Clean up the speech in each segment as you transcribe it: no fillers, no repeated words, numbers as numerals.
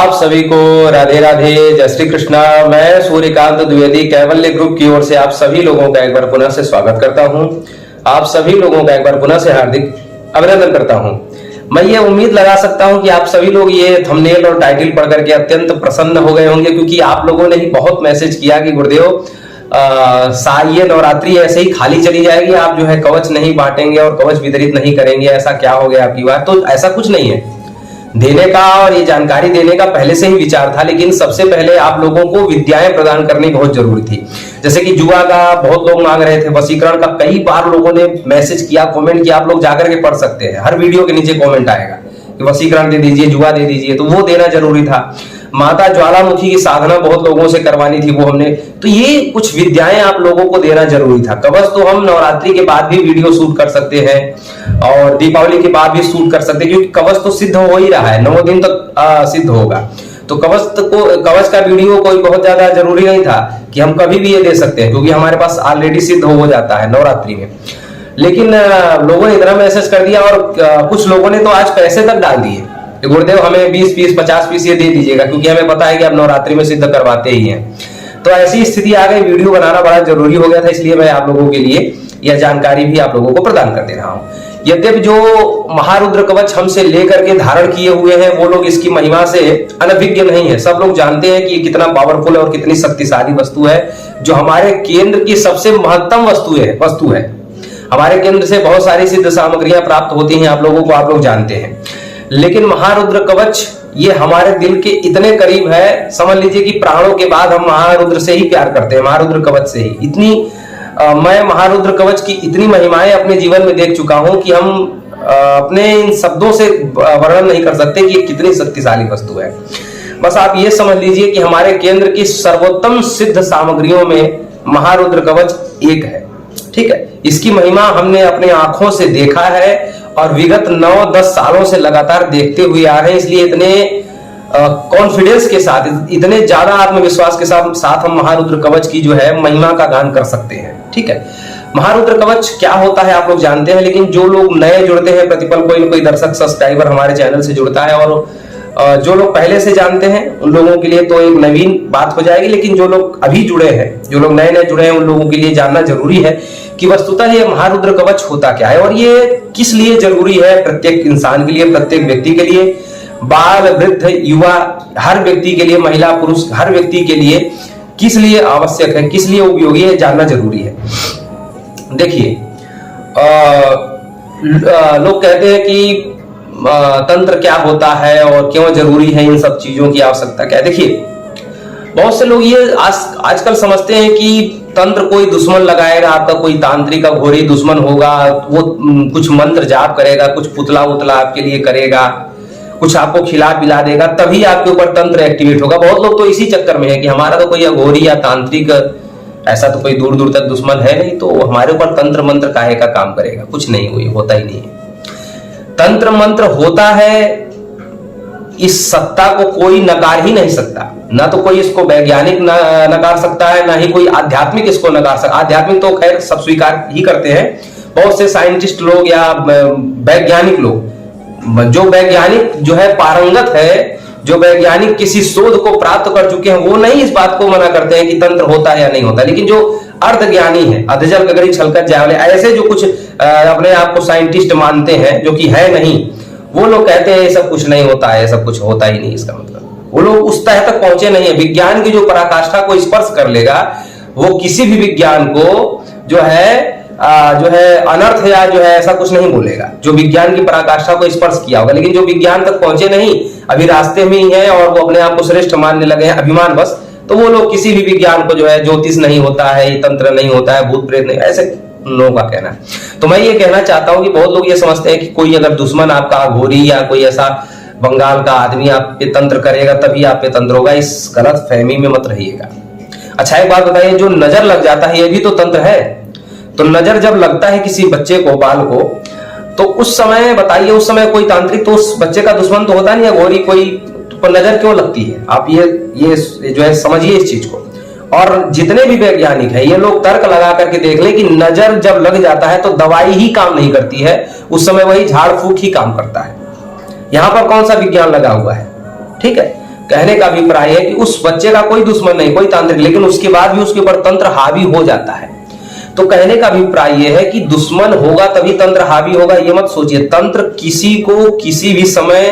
आप सभी को राधे राधे, जय श्री कृष्णा। मैं सूर्यकांत द्विवेदी कैवल्य ग्रुप की ओर से आप सभी लोगों का एक बार पुनः से स्वागत करता हूं। आप सभी लोगों का एक बार पुनः से हार्दिक अभिनंदन करता हूं। मैं ये उम्मीद लगा सकता हूं कि आप सभी लोग ये थंबनेल और टाइटल पढ़ करके अत्यंत प्रसन्न हो गए होंगे, क्योंकि आप लोगों ने ही बहुत मैसेज किया कि गुरुदेव ये नवरात्रि ऐसे ही खाली चली जाएगी, आप जो है कवच नहीं बांटेंगे और कवच वितरित नहीं करेंगे, ऐसा क्या हो गया आपकी बात। तो ऐसा कुछ नहीं है, देने का और ये जानकारी देने का पहले से ही विचार था, लेकिन सबसे पहले आप लोगों को विद्याएं प्रदान करनी बहुत जरूरी थी। जैसे कि जुआ का बहुत लोग मांग रहे थे, वशीकरण का कई बार लोगों ने मैसेज किया, कमेंट किया, आप लोग जाकर के पढ़ सकते हैं, हर वीडियो के नीचे कमेंट आएगा कि वशीकरण दे दीजिए, जुआ दे दीजिए, तो वो देना जरूरी था। माता ज्वालामुखी की साधना बहुत लोगों से करवानी थी, वो हमने, तो ये कुछ विद्याएं आप लोगों को देना जरूरी था। कवच तो हम नवरात्रि के बाद भी वीडियो शूट कर सकते हैं और दीपावली के बाद भी शूट कर सकते हैं, क्योंकि कवच तो सिद्ध हो ही रहा है, 9 दिन तक सिद्ध होगा। तो कवच का वीडियो कोई बहुत ज्यादा जरूरी नहीं था कि हम कभी भी ये दे सकते हैं, क्योंकि हमारे पास ऑलरेडी सिद्ध हो जाता है नवरात्रि में। लेकिन लोगों ने इतना मैसेज कर दिया और कुछ लोगों ने तो आज पैसे तक डाल दिए, गुरुदेव हमें 20 पीस 50 पीस ये दे दीजिएगा, क्योंकि हमें पता है कि आप नवरात्रि में सिद्ध करवाते ही हैं। तो ऐसी स्थिति आ गई, वीडियो बनाना बड़ा जरूरी हो गया था, इसलिए मैं आप लोगों के लिए यह जानकारी भी आप लोगों को प्रदान कर दे रहा हूं। यद्यपि जो महारुद्र कवच हमसे लेकर के धारण किए हुए हैं वो लोग इसकी महिमा से अनभिज्ञ नहीं है। सब लोग जानते हैं कि ये कितना पावरफुल है और कितनी शक्तिशाली वस्तु है, जो हमारे केंद्र की सबसे महत्तम वस्तु है। हमारे केंद्र से बहुत सारी सिद्ध सामग्रियां प्राप्त होती हैं, आप लोगों को, आप लोग जानते हैं। लेकिन महारुद्र कवच ये हमारे दिल के इतने करीब है, समझ लीजिए कि प्राणों के बाद हम महारुद्र से ही प्यार करते हैं, महारुद्र कवच से ही। मैं महारुद्र कवच की इतनी महिमाएं अपने जीवन में देख चुका हूं कि हम अपने इन शब्दों से वर्णन नहीं कर सकते कि ये कितनी शक्तिशाली वस्तु है। बस आप ये समझ लीजिए कि हमारे केंद्र की सर्वोत्तम सिद्ध सामग्रियों में महारुद्र कवच एक है, ठीक है। इसकी महिमा हमने अपने आंखों से देखा है और विगत 9-10 सालों से लगातार देखते हुए आ रहे हैं, इसलिए इतने कॉन्फिडेंस के साथ, इतने ज्यादा आत्मविश्वास के साथ हम महारुद्र कवच की जो है महिमा का गान कर सकते हैं, ठीक है। महारुद्र कवच क्या होता है आप लोग जानते हैं, लेकिन जो लोग नए जुड़ते हैं, प्रतिपल कोई न कोई दर्शक सब्सक्राइबर हमारे चैनल से जुड़ता है, और जो लोग पहले से जानते हैं उन लोगों के लिए तो एक नवीन बात हो जाएगी, लेकिन जो लोग अभी जुड़े हैं, जो लोग नए नए जुड़े हैं, उन लोगों के लिए जानना जरूरी है कि वस्तुतः ये महारुद्र कवच होता क्या है और ये किस लिए जरूरी है। प्रत्येक इंसान के लिए, प्रत्येक व्यक्ति के लिए, बाल, वृद्ध, युवा, हर व्यक्ति के लिए, महिला, पुरुष, हर व्यक्ति के लिए किस लिए आवश्यक है, किस लिए उपयोगी है, जानना जरूरी है। देखिए, लोग कहते हैं कि तंत्र क्या होता है और क्यों जरूरी है, इन सब चीजों की आवश्यकता क्या है। देखिए, बहुत से लोग ये आजकल समझते हैं कि तंत्र कोई दुश्मन लगाएगा, आपका कोई तांत्रिक घोरी दुश्मन होगा, वो कुछ मंत्र जाप करेगा, कुछ पुतला उतला आपके लिए करेगा, कुछ आपको खिला पिला देगा, तभी आपके ऊपर तंत्र एक्टिवेट होगा। बहुत लोग तो इसी चक्कर में है कि हमारा तो कोई अघोरी या तांत्रिक ऐसा तो कोई दूर दूर तक दुश्मन है नहीं, तो हमारे ऊपर तंत्र मंत्र काहे का काम करेगा। कुछ नहीं, हुई होता ही नहीं है। तंत्र मंत्र होता है, इस सत्ता को कोई नकार ही नहीं सकता, ना तो कोई इसको वैज्ञानिक नकार सकता है, ना ही कोई आध्यात्मिक इसको नकार सकता। आध्यात्मिक तो खैर सब स्वीकार ही करते हैं, बहुत से साइंटिस्ट लोग या वैज्ञानिक लोग, जो वैज्ञानिक जो है पारंगत है, जो वैज्ञानिक किसी शोध को प्राप्त कर चुके हैं, वो नहीं इस बात को मना करते हैं कि तंत्र होता है या नहीं होता। लेकिन जो अर्धज्ञानी है, अधजल गगरी छलकत जावले, ऐसे जो कुछ अपने आप को साइंटिस्ट मानते हैं, जो कि है नहीं, वो लोग कहते हैं ये सब कुछ नहीं होता है, सब कुछ होता ही नहीं। इसका मतलब वो लोग उस तह तक पहुंचे नहीं है। विज्ञान की जो पराकाष्ठा को स्पर्श कर लेगा, वो किसी भी विज्ञान को जो है अनर्थ या जो है ऐसा कुछ नहीं बोलेगा, जो विज्ञान की पराकाष्ठा को स्पर्श किया होगा। लेकिन जो विज्ञान तक पहुंचे नहीं, अभी रास्ते में ही है और वो अपने आप को श्रेष्ठ मानने लगे हैं अभिमान बस, तो वो लोग किसी भी विज्ञान को जो है ज्योतिष नहीं होता है, तंत्र नहीं होता है, भूत प्रेत नहीं, ऐसे लोगों का कहना है। तो मैं ये कहना चाहता हूं कि बहुत लोग ये समझते हैं कि कोई अगर दुश्मन आपका घोरी या कोई ऐसा बंगाल का आदमी आप पे तंत्र करेगा तभी आप पे तंत्र होगा, इस गलत फहमी में मत रहिएगा। अच्छा, एक बात बताइए, जो नजर लग जाता है ये भी तो तंत्र है। तो नजर जब लगता है किसी बच्चे को, बाल को, तो उस समय बताइए, उस समय कोई तांत्रिक तो उस बच्चे का दुश्मन तो होता नहीं है, घोरी कोई, तो नजर क्यों लगती है? आप ये जो है समझिए इस चीज को। और जितने भी वैज्ञानिक हैं, ये लोग तर्क लगा करके देख ले कि नजर जब लग जाता है तो दवाई ही काम नहीं करती है, उस समय वही झाड़ फूक ही काम करता है। यहां पर कौन सा विज्ञान लगा हुआ है? ठीक है, कहने का अभिप्राय है कि उस बच्चे का कोई दुश्मन नहीं, कोई तांत्रिक, लेकिन उसके बाद भी उसके ऊपर तंत्र हावी हो जाता है। तो कहने का अभिप्राय यह है कि दुश्मन होगा तभी तंत्र हावी होगा, ये मत सोचिए। तंत्र किसी को किसी भी समय,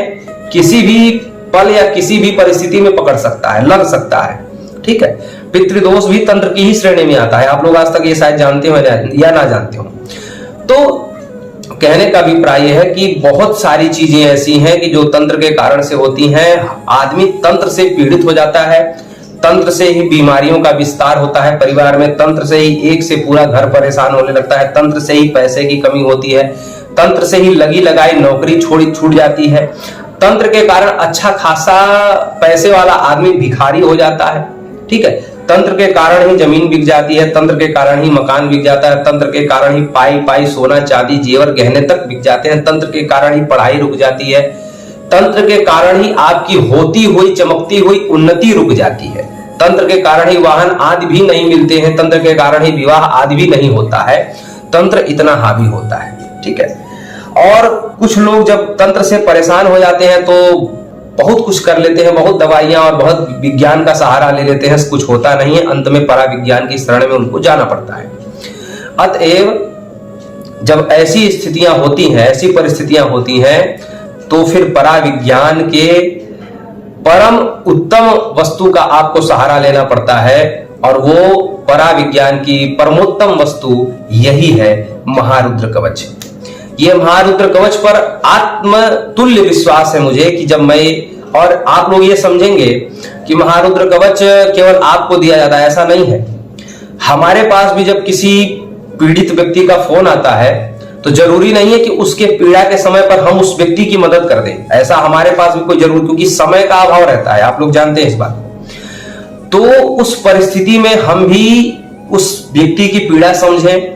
किसी भी पल या किसी भी परिस्थिति में पकड़ सकता है, लग सकता है, ठीक है। पितृदोष भी तंत्र की ही श्रेणी में आता है। आप लोग आज तक ये शायद जानते हो या ना जानते हो। तो कहने का अभिप्राय है कि बहुत सारी चीजें ऐसी हैं कि जो तंत्र के कारण से होती हैं। आदमी तंत्र से पीड़ित हो जाता है, तंत्र से ही बीमारियों का विस्तार होता है परिवार में, तंत्र से ही एक से पूरा घर परेशान होने लगता है, तंत्र से ही पैसे की कमी होती है, तंत्र से ही लगी लगाई नौकरी छूट जाती है, तंत्र के कारण अच्छा खासा पैसे वाला आदमी भिखारी हो जाता है, ठीक है। तंत्र के कारण ही जमीन बिक जाती है, तंत्र के कारण ही मकान बिक जाता है, तंत्र के कारण ही पाई सोना चांदी जेवर गहने तक बिक जाते हैं, तंत्र के कारण ही पढ़ाई रुक जाती है, तंत्र के कारण ही आपकी होती हुई चमकती हुई उन्नति रुक जाती है, तंत्र के कारण ही वाहन आदि भी नहीं मिलते हैं, तंत्र के कारण ही विवाह आदि भी नहीं होता है। तंत्र इतना हावी होता है, ठीक है। और कुछ लोग जब तंत्र से परेशान हो जाते हैं तो बहुत कुछ कर लेते हैं, बहुत दवाइयां और बहुत विज्ञान का सहारा ले लेते हैं, कुछ होता नहीं है। अंत में पराविज्ञान की शरण में उनको जाना पड़ता है। अतएव जब ऐसी स्थितियां होती हैं, ऐसी परिस्थितियां होती हैं, तो फिर पराविज्ञान के परम उत्तम वस्तु का आपको सहारा लेना पड़ता है, और वो पराविज्ञान की परमोत्तम वस्तु यही है महारुद्र कवच। ये महारुद्र कवच पर आत्मतुल्य विश्वास है मुझे कि जब मैं, और आप लोग ये समझेंगे कि महारुद्र कवच केवल आपको दिया जाता है, ऐसा नहीं है। हमारे पास भी जब किसी पीड़ित व्यक्ति का फोन आता है तो जरूरी नहीं है कि उसके पीड़ा के समय पर हम उस व्यक्ति की मदद कर दें, ऐसा हमारे पास भी कोई जरूर, क्योंकि समय का अभाव रहता है, आप लोग जानते हैं इस बात को। तो उस परिस्थिति में हम भी उस व्यक्ति की पीड़ा समझें,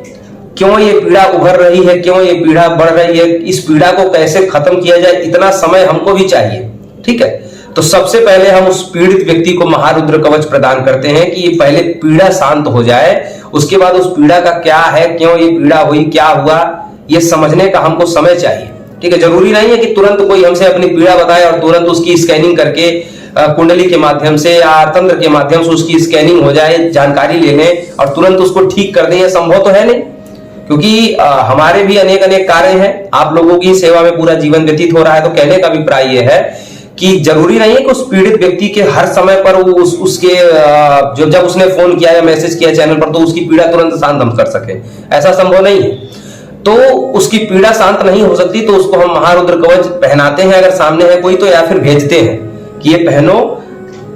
क्यों ये पीड़ा उभर रही है, क्यों ये पीड़ा बढ़ रही है, इस पीड़ा को कैसे खत्म किया जाए, इतना समय हमको भी चाहिए, ठीक है। तो सबसे पहले हम उस पीड़ित व्यक्ति को महारुद्र कवच प्रदान करते हैं कि ये पहले पीड़ा शांत हो जाए, उसके बाद उस पीड़ा का क्या है, क्यों ये पीड़ा हुई, क्या हुआ, ये समझने का हमको समय चाहिए, ठीक है। जरूरी नहीं है कि तुरंत कोई हमसे अपनी पीड़ा बताए और तुरंत उसकी स्कैनिंग करके कुंडली के माध्यम से या तंत्र के माध्यम से उसकी स्कैनिंग हो जाए, जानकारी ले लें और तुरंत उसको ठीक कर दें, ये संभव तो है नहीं। क्योंकि हमारे भी अनेक कार्य हैं, आप लोगों की सेवा में पूरा जीवन व्यतीत हो रहा है। तो कहने का अभिप्राय यह है कि जरूरी नहीं है कि उस पीड़ित व्यक्ति के हर समय पर उसके जब उसने फोन किया या मैसेज किया चैनल पर तो उसकी पीड़ा तुरंत शांत हम कर सके, ऐसा संभव नहीं है। तो उसकी पीड़ा शांत नहीं हो सकती तो उसको हम महारुद्र कवच पहनाते हैं अगर सामने है कोई तो, या फिर भेजते हैं कि ये पहनो,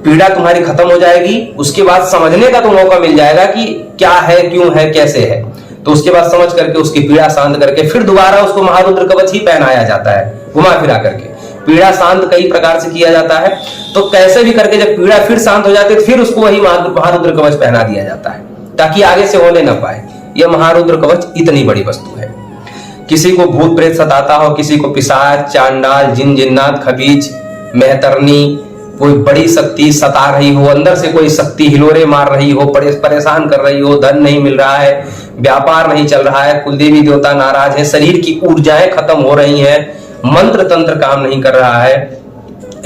पीड़ा तुम्हारी खत्म हो जाएगी। उसके बाद समझने का तो मौका मिल जाएगा कि क्या है, क्यों है, कैसे है। तो उसके बाद समझ करके उसकी पीड़ा शांत करके फिर दोबारा उसको महारुद्र कवच ही पहनाया जाता है, घुमा फिरा करके। पीड़ा शांत कई प्रकार से किया जाता है, तो कैसे भी करके जब पीड़ा फिर शांत हो जाती है फिर उसको वही महारुद्र कवच पहना दिया जाता है ताकि आगे से होने ना पाए। यह महारुद्र कवच इतनी बड़ी वस्तु है। किसी को भूत प्रेत सताता हो, किसी को पिशाच, चांडाल, जिन जिन्नात, खबीज, मेहतरनी, कोई बड़ी शक्ति सता रही हो, अंदर से कोई शक्ति हिलोरे मार रही हो, परेशान कर रही हो, धन नहीं मिल रहा है, व्यापार नहीं चल रहा है, कुलदेवी देवता नाराज है, शरीर की ऊर्जाएं खत्म हो रही हैं, मंत्र तंत्र काम नहीं कर रहा है,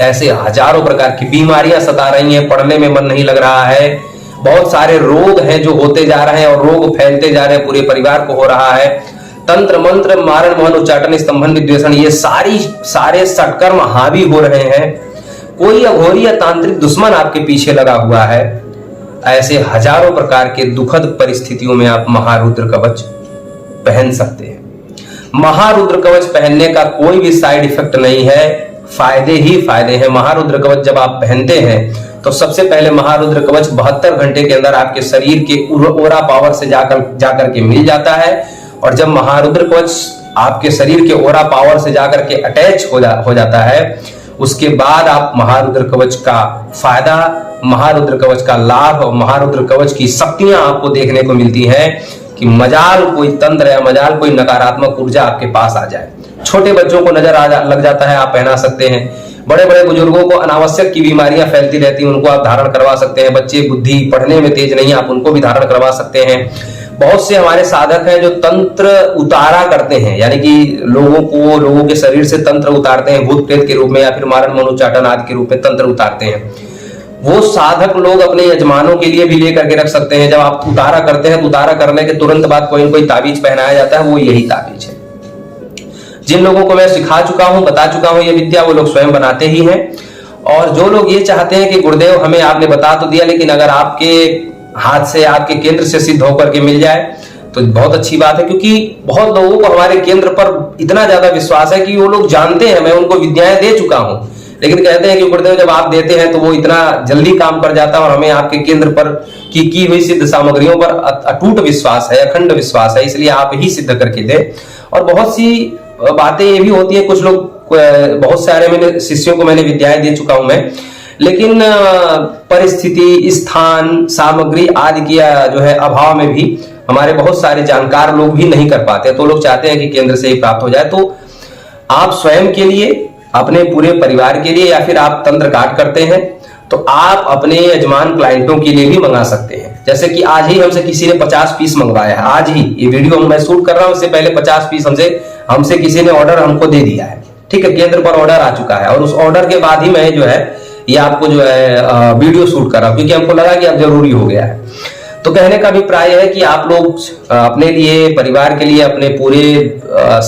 ऐसे हजारों प्रकार की बीमारियां सता रही हैं, पढ़ने में मन नहीं लग रहा है, बहुत सारे रोग हैं जो होते जा रहे हैं और रोग फैलते जा रहे हैं, पूरे परिवार को हो रहा है। तंत्र मंत्र मारण मोहन उच्चाटन स्तंभन विद्वेषण, ये सारे सटकर्म हावी हो रहे हैं। कोई अघोरी या तांत्रिक दुश्मन आपके पीछे लगा हुआ है। ऐसे हजारों प्रकार के दुखद परिस्थितियों में आप महारुद्र कवच पहन सकते हैं। महारुद्र कवच पहनने का कोई भी साइड इफेक्ट नहीं है, फायदे ही फायदे हैं। महारुद्र कवच जब आप पहनते हैं तो सबसे पहले महारुद्र कवच 72 घंटे के अंदर आपके शरीर के ओरा पावर से जाकर के मिल जाता है, और जब महारुद्र कवच आपके शरीर के ओरा पावर से जाकर के अटैच हो जाता है, उसके बाद आप महारुद्र कवच का फायदा, महारुद्र कवच का लाभ और महारुद्र कवच की शक्तियां आपको देखने को मिलती हैं कि मजाल कोई तंत्र या मजाल कोई नकारात्मक ऊर्जा आपके पास आ जाए। छोटे बच्चों को नजर लग जाता है, आप पहना सकते हैं। बड़े बड़े बुजुर्गों को अनावश्यक की बीमारियां फैलती रहती हैं, उनको आप धारण करवा सकते हैं। बच्चे बुद्धि पढ़ने में तेज नहीं है, आप उनको भी धारण करवा सकते हैं। बहुत से हमारे साधक हैं जो तंत्र उतारा करते हैं, यानी कि लोगों के शरीर से तंत्र उतारते हैं भूत प्रेत के रूप में, या फिर मारण मनोचाटन आदि के रूप में तंत्र उतारते हैं। वो साधक लोग अपने यजमानों के लिए भी लेकर के रख सकते हैं। जब आप उतारा करते हैं तो उतारा करने के तुरंत बाद कोई न कोई ताबीज पहनाया जाता है, वो यही ताबीज है। जिन लोगों को मैं सिखा चुका हूं, बता चुका हूं ये विद्या, वो लोग स्वयं बनाते ही हैं। और जो लोग ये चाहते हैं कि गुरुदेव हमें आपने बता तो दिया, लेकिन अगर आपके हाथ से, आपके केंद्र से सिद्ध होकर के मिल जाए तो बहुत अच्छी बात है, क्योंकि बहुत लोगों को हमारे केंद्र पर इतना ज्यादा विश्वास है कि वो लोग जानते हैं, मैं उनको विद्याएं दे चुका हूं, लेकिन कहते हैं कि गुरुदेव जब आप देते हैं तो वो इतना जल्दी काम कर जाता है, और हमें आपके केंद्र पर की हुई सिद्ध सामग्रियों पर अटूट विश्वास है, अखंड विश्वास है, इसलिए आप ही सिद्ध करके दे। और बहुत सी बातें ये भी होती है, कुछ लोग, बहुत सारे मैंने शिष्यों को मैंने विद्याएं दे चुका हूं मैं, लेकिन परिस्थिति, स्थान, सामग्री आदि की जो है अभाव में भी हमारे बहुत सारे जानकार लोग भी नहीं कर पाते, तो लोग चाहते हैं कि केंद्र से ही प्राप्त हो जाए। तो आप स्वयं के लिए, अपने पूरे परिवार के लिए, या फिर आप तंत्र काट करते हैं तो आप अपने यजमान क्लाइंटों के लिए भी मंगा सकते हैं। जैसे कि आज ही हमसे किसी ने 50 पीस मंगवाया है, आज ही ये वीडियो मैं शूट कर रहा हूं, इससे पहले 50 पीस हमसे किसी ने ऑर्डर हमको दे दिया है, ठीक है, केंद्र पर ऑर्डर आ चुका है, और उस ऑर्डर के बाद ही मैं जो है ये आपको जो है वीडियो शूट कर रहा हूं, क्योंकि हमको लगा कि अब जरूरी हो गया है। तो कहने का अभिप्राय है कि आप लोग अपने लिए, परिवार के लिए, अपने पूरे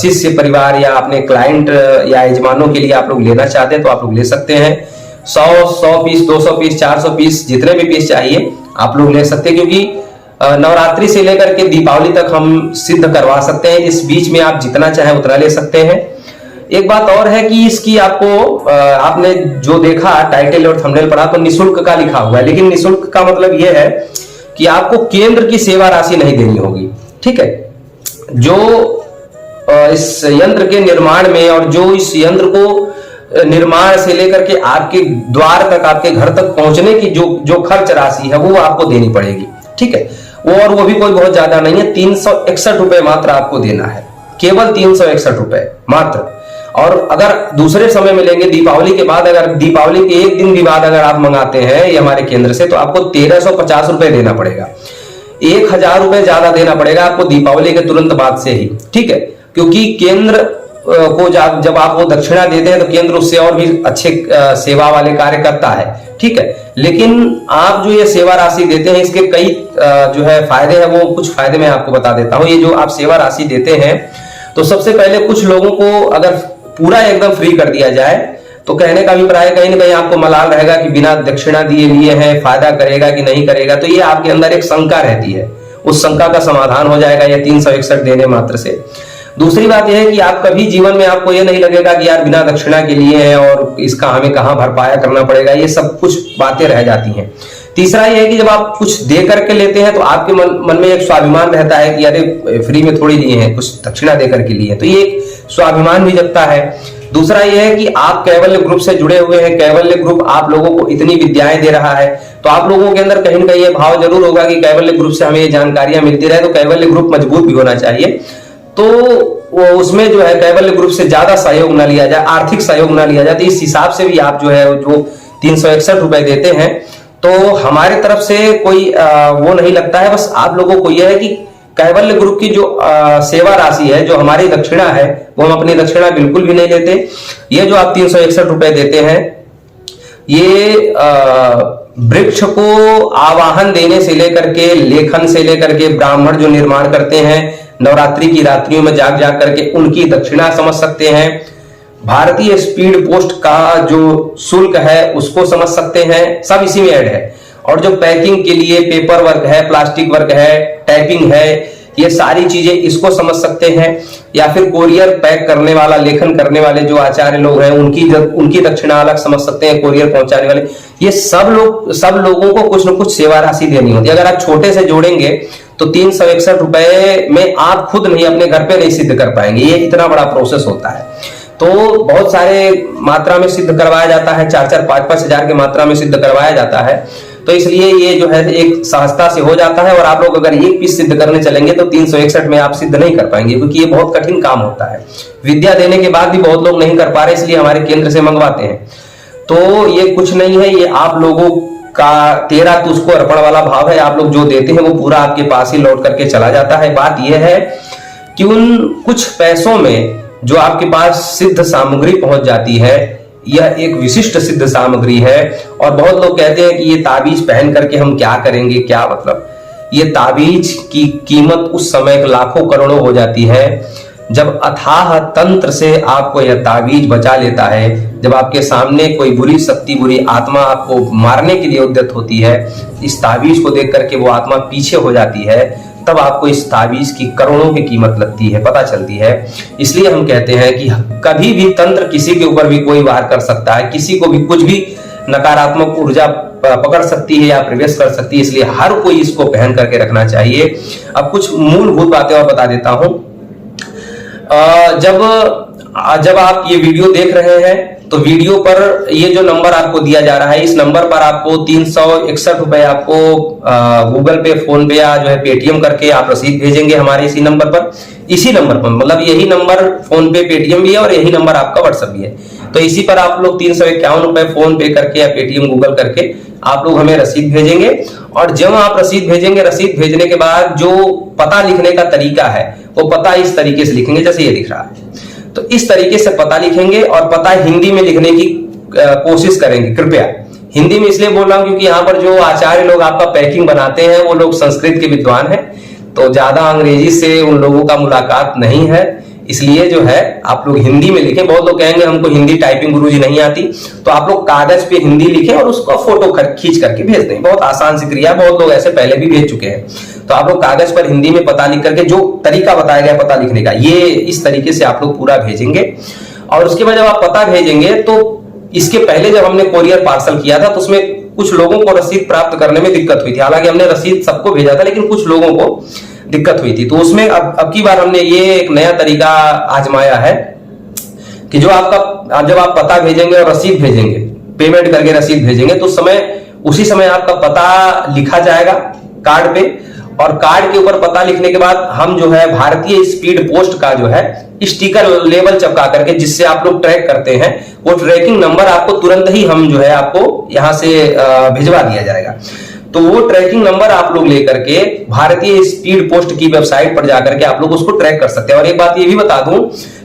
शिष्य परिवार या अपने क्लाइंट या यजमानों के लिए आप लोग लेना चाहते हैं तो आप लोग ले सकते हैं। 100 पीस, 200 पीस, 400 पीस, जितने भी पीस चाहिए आप लोग ले सकते हैं, क्योंकि नवरात्रि से लेकर के दीपावली तक हम सिद्ध करवा सकते हैं। इस बीच में आप जितना चाहे उतना ले सकते हैं। एक बात और है कि इसकी आपको, आपने जो देखा टाइटल और थंबनेल पढ़ा तो निःशुल्क का लिखा हुआ है, लेकिन निःशुल्क का मतलब यह है कि आपको केंद्र की सेवा राशि नहीं देनी होगी, ठीक है। जो इस यंत्र के निर्माण में, और जो इस यंत्र को निर्माण से लेकर के आपके द्वार तक, आपके घर तक पहुंचने की जो खर्च राशि है वो आपको देनी पड़ेगी, ठीक है। वो भी कोई बहुत ज्यादा नहीं है, 361 रुपए मात्र आपको देना है, केवल 361 रुपए मात्र। और अगर दूसरे समय में लेंगे, दीपावली के बाद, अगर दीपावली के एक दिन भी बाद अगर आप मंगाते हैं ये हमारे केंद्र से, तो आपको 1350 रुपए देना पड़ेगा। 1000 रुपए ज्यादा देना पड़ेगा आपको दीपावली के तुरंत बाद से ही, ठीक है। क्योंकि केंद्र को जब आप वो दक्षिणा देते हैं तो केंद्र उससे और भी अच्छे सेवा वाले कार्य करता है, ठीक है। लेकिन आप जो ये सेवा राशि देते हैं, इसके कई जो है फायदे हैं, वो कुछ फायदे मैं आपको बता देता हूं। ये जो आप सेवा राशि देते हैं, तो सबसे पहले कुछ लोगों को अगर पूरा एकदम फ्री कर दिया जाए तो कहने का अभिप्राय कहीं ना कहीं आपको मलाल रहेगा कि बिना दक्षिणा दिए लिए हैं, फायदा करेगा कि नहीं करेगा, तो ये आपके अंदर एक शंका रहती है, उस शंका का समाधान हो जाएगा ये 361 देने मात्र से। दूसरी बात यह है कि आप कभी जीवन में आपको ये नहीं लगेगा कि यार बिना दक्षिणा के लिए है और इसका हमें कहां भरपाया करना पड़ेगा, ये सब कुछ बातें रह जाती हैं। तीसरा ये है कि जब आप कुछ दे करके लेते हैं तो आपके मन में एक स्वाभिमान रहता है कि अरे फ्री में थोड़ी लिए हैं, कुछ दक्षिणा दे करके लिए, तो ये एक स्वाभिमान भी जगता है। दूसरा ये है कि आप कैवल्य ग्रुप से जुड़े हुए हैं, कैवल्य ग्रुप आप लोगों को इतनी विद्याएं दे रहा है, तो आप लोगों के अंदर कहीं ना कहीं ये भाव जरूर होगा कि कैवल्य ग्रुप से हमें ये जानकारियां मिलती रहे, तो कैवल्य ग्रुप मजबूत भी होना चाहिए। तो वो उसमें जो है कैवल्य ग्रुप से ज्यादा सहयोग ना लिया जाए, आर्थिक सहयोग ना लिया जाए, तो इस हिसाब से भी आप जो है जो 361 रुपए देते हैं तो हमारे तरफ से कोई वो नहीं लगता है। बस आप लोगों को यह है कि कैवल्य ग्रुप की जो सेवा राशि है, जो हमारी दक्षिणा है, वो हम अपनी दक्षिणा बिल्कुल भी नहीं लेते। ये जो आप 361 रुपए देते हैं, ये वृक्ष को आवाहन देने से लेकर के, लेखन से लेकर के, ब्राह्मण जो निर्माण करते हैं नवरात्रि की रात्रियों में जाग जाग करके, उनकी दक्षिणा समझ सकते हैं। भारतीय स्पीड पोस्ट का जो शुल्क है उसको समझ सकते हैं, सब इसी में ऐड है। और जो पैकिंग के लिए पेपर वर्क है, प्लास्टिक वर्क है, टाइपिंग है, ये सारी चीजें इसको समझ सकते हैं। या फिर कोरियर पैक करने वाला, लेखन करने वाले जो आचार्य लोग हैं, उनकी दक्षिणा अलग समझ सकते हैं, कोरियर पहुंचाने वाले, ये सब लोगों को कुछ न कुछ सेवा राशि देनी होती है। अगर आप छोटे से जोड़ेंगे तो 361 रुपए में आप खुद नहीं, अपने घर पे नहीं सिद्ध कर पाएंगे, ये इतना बड़ा प्रोसेस होता है। तो बहुत सारे मात्रा में सिद्ध करवाया जाता है, 4-4, 5-5 हजार की मात्रा में सिद्ध करवाया जाता है, तो इसलिए ये जो है एक सहजता से हो जाता है। और आप लोग अगर एक पीस सिद्ध करने चलेंगे तो 361 में आप सिद्ध नहीं कर पाएंगे, क्योंकि ये बहुत कठिन काम होता है। विद्या देने के बाद भी बहुत लोग नहीं कर पा रहे, इसलिए हमारे केंद्र से मंगवाते हैं। तो ये कुछ नहीं है, ये आप लोगों का तेरा तुझको अर्पण वाला भाव है। आप लोग जो देते हैं वो पूरा आपके पास ही लौट करके चला जाता है। बात यह है कि उन कुछ पैसों में जो आपके पास सिद्ध सामग्री पहुंच जाती है, यह एक विशिष्ट सिद्ध सामग्री है। और बहुत लोग कहते हैं कि ये ताबीज पहन करके हम क्या करेंगे, क्या मतलब। ये ताबीज की कीमत उस समय लाखों करोड़ों हो जाती है जब अथाह तंत्र से आपको यह ताबीज बचा लेता है। जब आपके सामने कोई बुरी शक्ति, बुरी आत्मा आपको मारने के लिए उद्यत होती है, इस ताबीज को देख करके वो आत्मा पीछे हो जाती है, तब आपको इस ताबीज की करोड़ों की कीमत लगती है, पता चलती है। इसलिए हम कहते हैं कि कभी भी तंत्र किसी के ऊपर भी कोई वार कर सकता है, किसी को भी कुछ भी नकारात्मक ऊर्जा पकड़ सकती है या प्रवेश कर सकती है। इसलिए हर कोई इसको पहन करके रखना चाहिए। अब कुछ मूलभूत बातें और बता देता हूं। जब आप ये वीडियो देख रहे हैं तो वीडियो पर ये जो नंबर आपको दिया जा रहा है, इस नंबर पर आपको 361 रुपए आपको गूगल पे, फोन पे या जो है पेटीएम करके आप रसीद भेजेंगे हमारे इसी नंबर पर। इसी नंबर पर, मतलब यही नंबर फोन पे, पेटीएम भी है और यही नंबर आपका व्हाट्सएप भी है। तो इसी पर आप लोग 351 रुपए फोन पे करके या पेटीएम गूगल करके आप लोग हमें रसीद भेजेंगे। और जब आप रसीद भेजेंगे, रसीद भेजने के बाद जो पता लिखने का तरीका है वो पता इस तरीके से लिखेंगे जैसे ये दिख रहा है। तो इस तरीके से पता लिखेंगे और पता हिंदी में लिखने की कोशिश करेंगे कृपया। हिंदी में इसलिए बोल रहा हूं क्योंकि यहाँ पर जो आचार्य लोग आपका पैकिंग बनाते हैं वो लोग संस्कृत के विद्वान हैं, तो ज्यादा अंग्रेजी से उन लोगों का मुलाकात नहीं है। इसलिए जो है आप लोग हिंदी में लिखें। बहुत लोग कहेंगे हमको हिंदी टाइपिंग गुरुजी नहीं आती, तो आप लोग कागज पे हिंदी लिखें और उसको फोटो खींच करके भेज दें। बहुत आसान सी क्रिया, बहुत लोग ऐसे पहले भी भेज चुके हैं। तो आप लोग कागज पर हिंदी में पता लिख करके, जो तरीका बताया गया पता लिखने का, ये इस तरीके से आप लोग पूरा भेजेंगे। और उसके बाद जब आप पता भेजेंगे तो इसके पहले जब हमने कोरियर पार्सल किया था तो उसमें कुछ लोगों को रसीद प्राप्त करने में दिक्कत हुई थी। हालांकि हमने रसीद सबको भेजा था, लेकिन कुछ लोगों को दिक्कत हुई थी। तो उसमें अब की बार हमने ये एक नया तरीका आजमाया है कि जब आप पता भेजेंगे और रसीद भेजेंगे, पेमेंट करके रसीद भेजेंगे, तो उसी समय आपका पता लिखा जाएगा कार्ड पे। और कार्ड के ऊपर पता लिखने के बाद हम जो है भारतीय स्पीड पोस्ट का जो है स्टिकर लेबल चिपका करके, जिससे आप लोग ट्रैक करते हैं, वो ट्रैकिंग नंबर आपको तुरंत ही हम जो है आपको यहां से भिजवा दिया जाएगा। तो वो ट्रैकिंग नंबर आप लोग लेकर के भारतीय स्पीड पोस्ट की वेबसाइट पर जाकर के आप लोग उसको ट्रैक कर सकते हैं। और एक बात ये भी बता दूं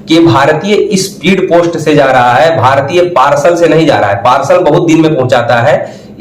कि भारतीय स्पीड पोस्ट से जा रहा है, भारतीय पार्सल से नहीं जा रहा है। पार्सल बहुत दिन में पहुंचाता है,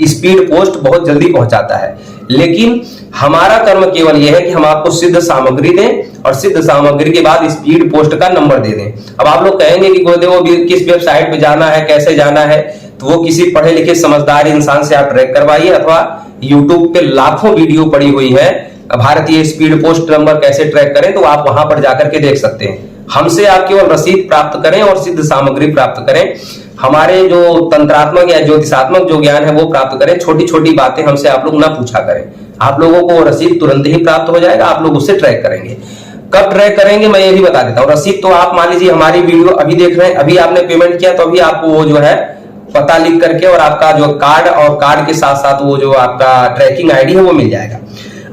स्पीड पोस्ट बहुत जल्दी पहुंचाता है। लेकिन हमारा कर्म केवल यह है कि हम आपको सिद्ध सामग्री दें और सिद्ध सामग्री के बाद स्पीड पोस्ट का नंबर दे दें। अब आप लोग कहेंगे कि गुरुदेव किस वेबसाइट पे जाना है, कैसे जाना है, तो वो किसी पढ़े लिखे समझदार इंसान से आप ट्रैक करवाइए, अथवा यूट्यूब पे लाखों वीडियो पड़ी हुई है भारतीय स्पीड पोस्ट नंबर कैसे ट्रैक करें, तो आप वहां पर जाकर के देख सकते हैं। हमसे आप केवल रसीद प्राप्त करें और सिद्ध सामग्री प्राप्त करें। हमारे जो तंत्रात्मक या ज्योतिषात्मक जो ज्ञान है वो प्राप्त करें। छोटी छोटी बातें हमसे आप लोग ना पूछा करें। आप लोगों को रसीद तुरंत ही प्राप्त हो जाएगा, आप लोग उससे ट्रैक करेंगे। कब ट्रैक करेंगे मैं ये भी बता देता हूँ। रसीद तो आप मान लीजिए हमारी वीडियो अभी देख रहे हैं, अभी आपने पेमेंट किया तो अभी आपको वो जो है पता लिख करके और आपका जो कार्ड और कार्ड के साथ साथ वो जो आपका ट्रैकिंग आईडी है वो मिल जाएगा।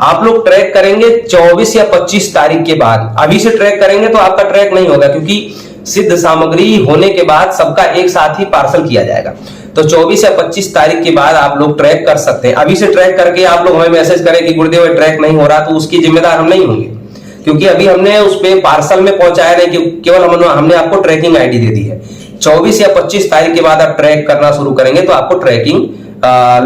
आप लोग ट्रैक करेंगे 24 या 25 तारीख के बाद। अभी से ट्रैक करेंगे तो आपका ट्रैक नहीं होगा, क्योंकि सिद्ध सामग्री होने के बाद सबका एक साथ ही पार्सल किया जाएगा। तो 24 या 25 तारीख के बाद आप लोग ट्रैक कर सकते हैं। अभी से ट्रैक करके आप लोग हमें मैसेज करें कि गुरुदेव ट्रैक नहीं हो रहा, तो उसकी जिम्मेदार हम नहीं होंगे, क्योंकि अभी हमने उस पे पार्सल में पहुंचाया नहीं, केवल हमने आपको ट्रैकिंग आईडी दे दी है। 24 या 25 तारीख के बाद आप ट्रैक करना शुरू करेंगे तो आपको ट्रैकिंग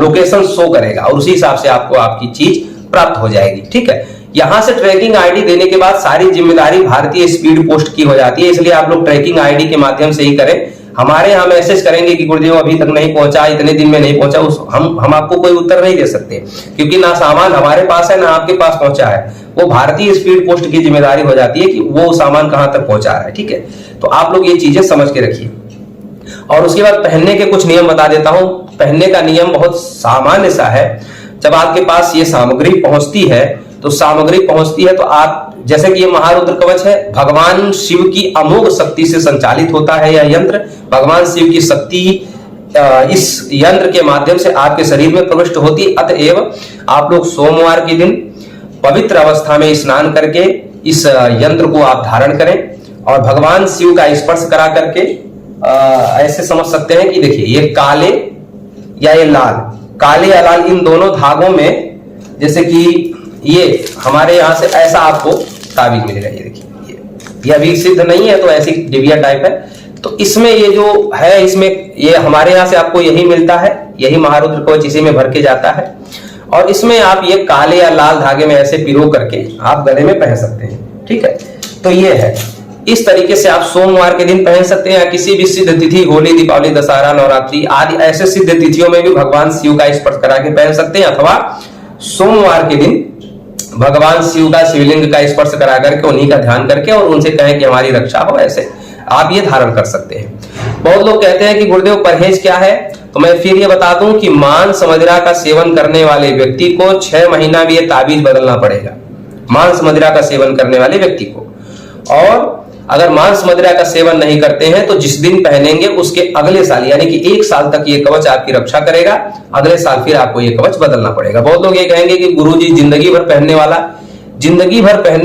लोकेशन शो करेगा और उसी हिसाब से आपको आपकी चीज प्राप्त हो जाएगी। ठीक है, यहां से ट्रैकिंग आईडी देने के बाद सारी जिम्मेदारी भारतीय स्पीड पोस्ट की हो जाती है। इसलिए आप लोग ट्रैकिंग आईडी के माध्यम से ही करें। हमारे यहाँ मैसेज करेंगे कि गुरुदेव अभी तक नहीं पहुंचा, इतने दिन में नहीं पहुंचा, हम आपको कोई उत्तर नहीं दे सकते, क्योंकि ना सामान हमारे पास है ना आपके पास पहुंचा है। वो भारतीय स्पीड पोस्ट की जिम्मेदारी हो जाती है कि वो सामान कहां तक पहुंचा रहा है। ठीक है, तो आप लोग ये चीजें समझ के रखिए। और उसके बाद पहनने के कुछ नियम बता देता हूं। पहनने का नियम बहुत सामान्य सा है। जब आपके पास ये सामग्री पहुंचती है तो आप, जैसे कि ये महारुद्र कवच है, भगवान शिव की अमोघ शक्ति से संचालित होता है यह यंत्र। भगवान शिव की शक्ति इस यंत्र के माध्यम से आपके शरीर में प्रविष्ट होती। अतएव आप लोग सोमवार के दिन पवित्र अवस्था में स्नान करके इस यंत्र को आप धारण करें और भगवान शिव का स्पर्श करा करके ऐसे समझ सकते हैं कि देखिए ये काले या ये लाल, काले या लाल इन दोनों धागों में, जैसे कि ये हमारे यहाँ से ऐसा आपको ताबीज मिलेगा। ये देखिए, ये अभी सिद्ध नहीं है तो ऐसी डिबिया टाइप है। तो इसमें ये जो है, इसमें ये हमारे यहाँ से आपको यही मिलता है, यही महारुद्र कवच इसी में भर के जाता है। और इसमें आप ये काले या लाल धागे में ऐसे पिरो करके आप गले में पहन सकते हैं। ठीक है, तो ये है, इस तरीके से आप सोमवार के दिन पहन सकते हैं, या किसी भी सिद्ध तिथि, होली, दीपावली, दशहरा, नवरात्रि आदि ऐसे सिद्ध तिथियों में भी भगवान शिव का स्पर्श करा के पहन सकते हैं, अथवा सोमवार के दिन भगवान शिव का, शिवलिंग का स्पर्श करा करके उन्हीं का ध्यान करके और उनसे कहें कि हमारी रक्षा हो, ऐसे आप ये धारण कर सकते हैं। बहुत लोग कहते हैं कि गुरुदेव परहेज क्या है, तो मैं फिर ये बता दूं कि मांस मदिरा का सेवन करने वाले व्यक्ति को 6 महीना भी ये ताबीज बदलना पड़ेगा, मांस मदिरा का सेवन करने वाले व्यक्ति को। और अगर मांस मदिरा का सेवन नहीं करते हैं तो जिस दिन पहनेंगे उसके अगले साल, यानी कि 1 साल तक ये कवच आपकी रक्षा करेगा, अगले साल फिर आपको ये कवच बदलना पड़ेगा। बहुत लोग ये कहेंगे कि गुरुजी जिंदगी भर पहनने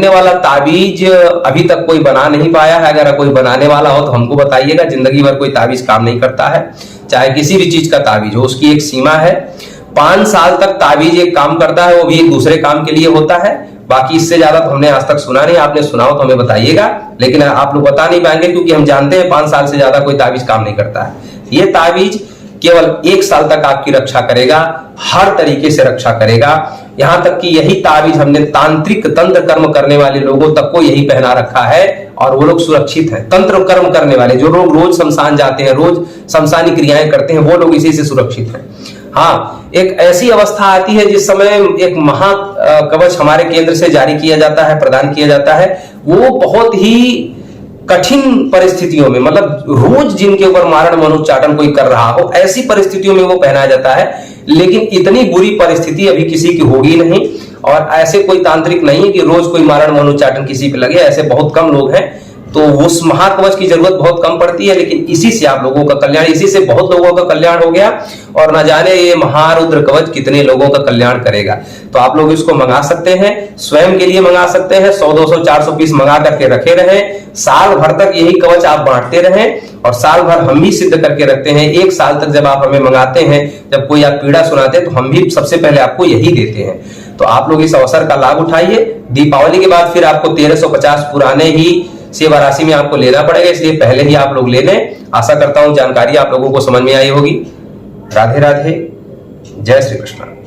वाला ताबीज अभी तक कोई बना नहीं पाया है। अगर कोई बनाने वाला हो तो हमको बताइएगा। जिंदगी भर कोई ताबीज काम नहीं करता है, चाहे किसी भी चीज का ताबीज हो, उसकी एक सीमा है। 5 साल तक ताबीज एक काम करता है, वो भी एक दूसरे काम के लिए होता है। बाकी इससे ज्यादा तो हमने आज तक सुना नहीं, आपने सुना हो तो हमें बताइएगा, लेकिन आप लोग बता नहीं पाएंगे क्योंकि हम जानते हैं 5 साल से ज्यादा कोई ताबीज काम नहीं करता है। ये ताबीज केवल 1 साल तक आपकी रक्षा करेगा, हर तरीके से रक्षा करेगा। यहां तक कि यही ताबीज हमने तांत्रिक तंत्र कर्म करने वाले लोगों तक को यही पहना रखा है और वो लोग सुरक्षित हैं। तंत्र कर्म करने वाले जो लोग रोज शमशान जाते हैं, रोज शमशानी क्रियाएं करते हैं, वो लोग इसी से सुरक्षित हैं। हाँ, एक ऐसी अवस्था आती है जिस समय एक महा कवच हमारे केंद्र से जारी किया जाता है, प्रदान किया जाता है, वो बहुत ही कठिन परिस्थितियों में, मतलब रोज जिनके ऊपर मारण मनोच्चाटन कोई कर रहा हो, ऐसी परिस्थितियों में वो पहनाया जाता है। लेकिन इतनी बुरी परिस्थिति अभी किसी की होगी नहीं, और ऐसे कोई तांत्रिक नहीं है कि रोज कोई मारण मनोच्चाटन किसी पे लगे, ऐसे बहुत कम लोग हैं। तो उस महाकवच की जरूरत बहुत कम पड़ती है, लेकिन इसी से आप लोगों का कल्याण, इसी से बहुत लोगों का कल्याण हो गया, और न जाने ये महारुद्र कवच कितने लोगों का कल्याण करेगा। तो आप लोग इसको मंगा सकते हैं, स्वयं के लिए मंगा सकते हैं, 100, 200, 400 पीस मंगा करके रखे रहें। साल भर तक यही कवच आप बांटते रहें, और साल भर हम भी सिद्ध करके रखते हैं। 1 साल तक जब आप हमें मंगाते हैं, जब कोई आप पीड़ा सुनाते हैं, तो हम भी सबसे पहले आपको यही देते हैं। तो आप लोग इस अवसर का लाभ उठाइए। दीपावली के बाद फिर आपको 1350 पुराने ही सेवा राशि में आपको लेना पड़ेगा, इसलिए पहले ही आप लोग ले लें। आशा करता हूं जानकारी आप लोगों को समझ में आई होगी। राधे राधे, जय श्री कृष्ण।